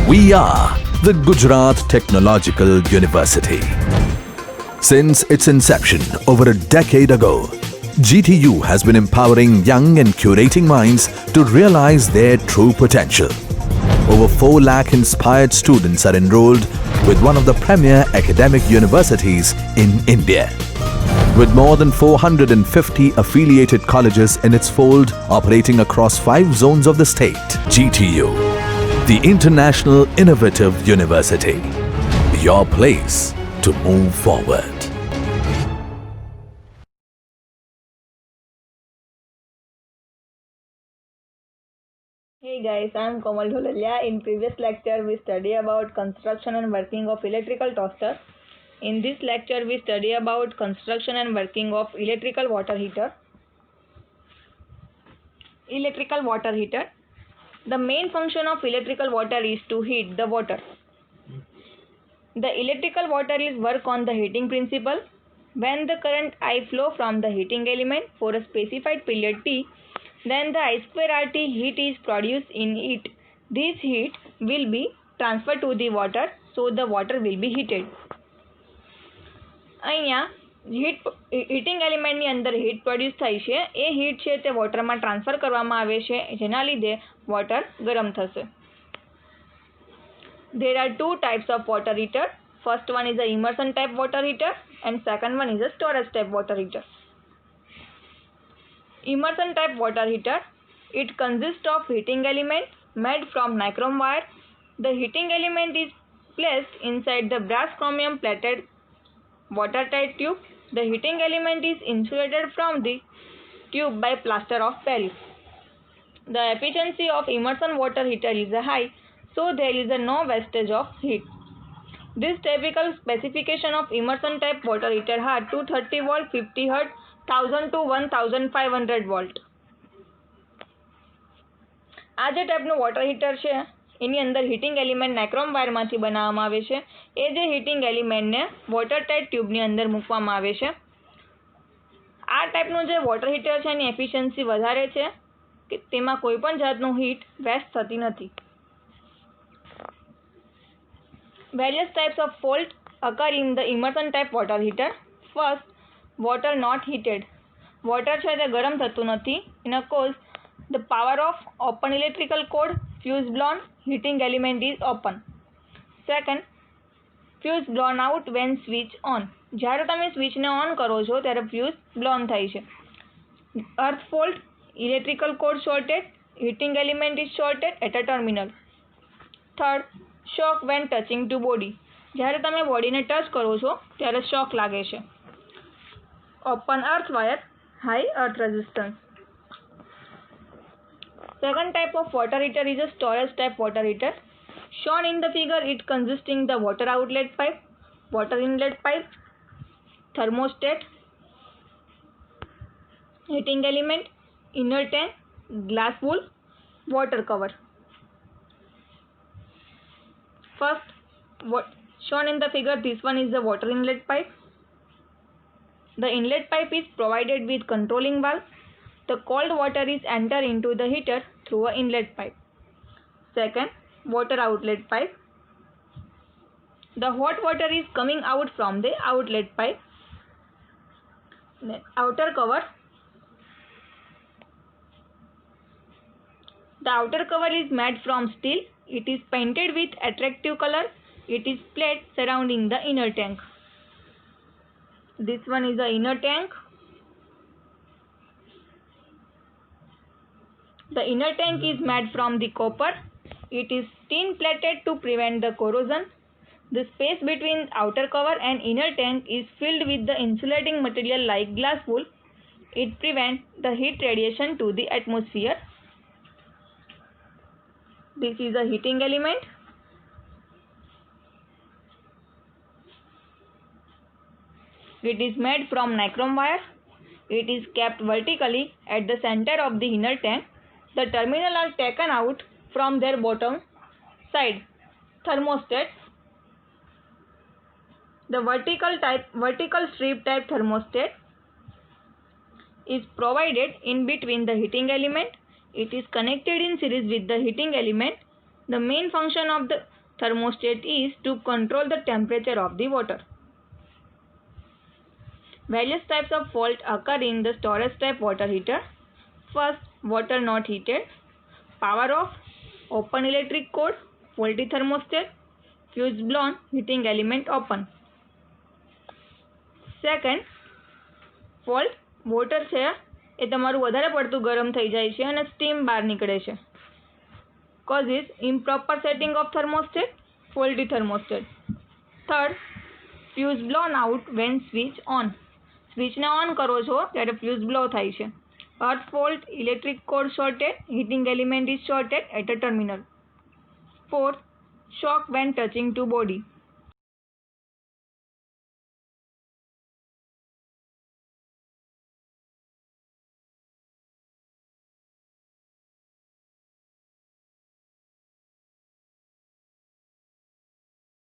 We are the Gujarat Technological University. Since its inception over a decade ago, GTU has been empowering young and curating minds to realize their true potential. Over 4 lakh inspired students are enrolled with one of the premier academic universities in India. With more than 450 affiliated colleges in its fold operating across 5 zones of the state, GTU, the International Innovative University, your place to move forward. Hey guys, I'm Komal Dholalia. In previous lecture, we study about construction and working of electrical toaster. In this lecture, we study about construction and working of electrical water heater. Electrical water heater. The main function of electrical water is to heat the water. The electrical water is work on the heating principle. When the current I flow from the heating element for a specified period T, then the I square RT heat is produced in it. This heat will be transferred to the water, so the water will be heated. અહીંયા heating એલિમેન્ટની અંદર heat produce થાય છે. એ heat છે તે વોટરમાં transfer કરવામાં આવે છે, જેના લીધે વોટર ગરમ થશે. There are 2 types of water heater. First one is the immersion type water heater and second one is a storage type water heater. Immersion type water heater. It consists of heating element made from nichrome wire. The heating element is placed inside the brass chromium plated watertight tube. The heating element is insulated from the tube by plaster of Paris. The efficiency of immersion water heater is high, so there is no wastage of heat. This typical specification of immersion type water heater are 230 volt, 50 Hz, 1000 to 1500 volt. આ જે ટાઈપનું water heater છે એની અંદર heating element નાઇક્રોમ વાયરમાંથી બનાવવામાં આવે છે. એ જે heating એલિમેન્ટને વોટર ટાઇટ ટ્યુબની અંદર મૂકવામાં આવે છે. આ ટાઈપનું જે વોટર હીટર છે એની એફિશિયન્સી વધારે છે કે તેમાં કોઈ પણ જાતનું હીટ વેસ્ટ થતી નથી. Various types of fault occur in the immersion type water heater. First, water not heated. Water છે તે ગરમ થતું નથી. એના cause the power of open electrical cord, fuse blown, heating element is open. Second, fuse blown out when switch on. જ્યારે તમે સ્વિચને on કરો છો ત્યારે ફ્યુઝ બ્લોન થાય છે. Earth fault, electrical cord shorted, heating element is shorted at a terminal. Third, shock when touching to body. જ્યારે તમે બોડીને ટચ કરો છો ત્યારે શોક લાગે છે. Open earth wire, high earth resistance. Second type of water heater is a storage type water heater. Shown in the figure, it consisting the water outlet pipe, water inlet pipe, thermostat, heating element, inner tank, glass wool, water cover. First, shown in the figure, this one is the water inlet pipe. The inlet pipe is provided with controlling valve. The cold water is enter into the heater through a inlet pipe. Second, water outlet pipe. The hot water is coming out from the outlet pipe. Then outer cover. The outer cover is made from steel. It is painted with attractive color. It is plate surrounding the inner tank. This one is the inner tank. The inner tank is made from the copper. It is tin plated to prevent the corrosion. The space between outer cover and inner tank is filled with the insulating material like glass wool. It prevents the heat radiation to the atmosphere. This is a heating element. It is made from nichrome wire. It is kept vertically at the center of the inner tank. The terminals are taken out from their bottom side. Thermostat. The vertical strip type thermostat is provided in between the heating element. It is connected in series with the heating element. The main function of the thermostat is to control the temperature of the water. Various types of fault occur in the storage type water heater. First, water not heated. Power off, open electric cord, faulty thermostat, fuse blown, heating element open. Second, fault water છે એ તમારું વધારે પડતું ગરમ થઈ જાય છે અને steam બહાર નીકળે છે. Causes improper setting of thermostat, faulty thermostat. Third, fuse blown out when switch on. સ્વિચને ઓન કરો છો ત્યારે ફ્યુઝ બ્લો થાય છે. Earth fault, electric cord shorted, heating element is shorted at a terminal. Fourth, shock when touching to body.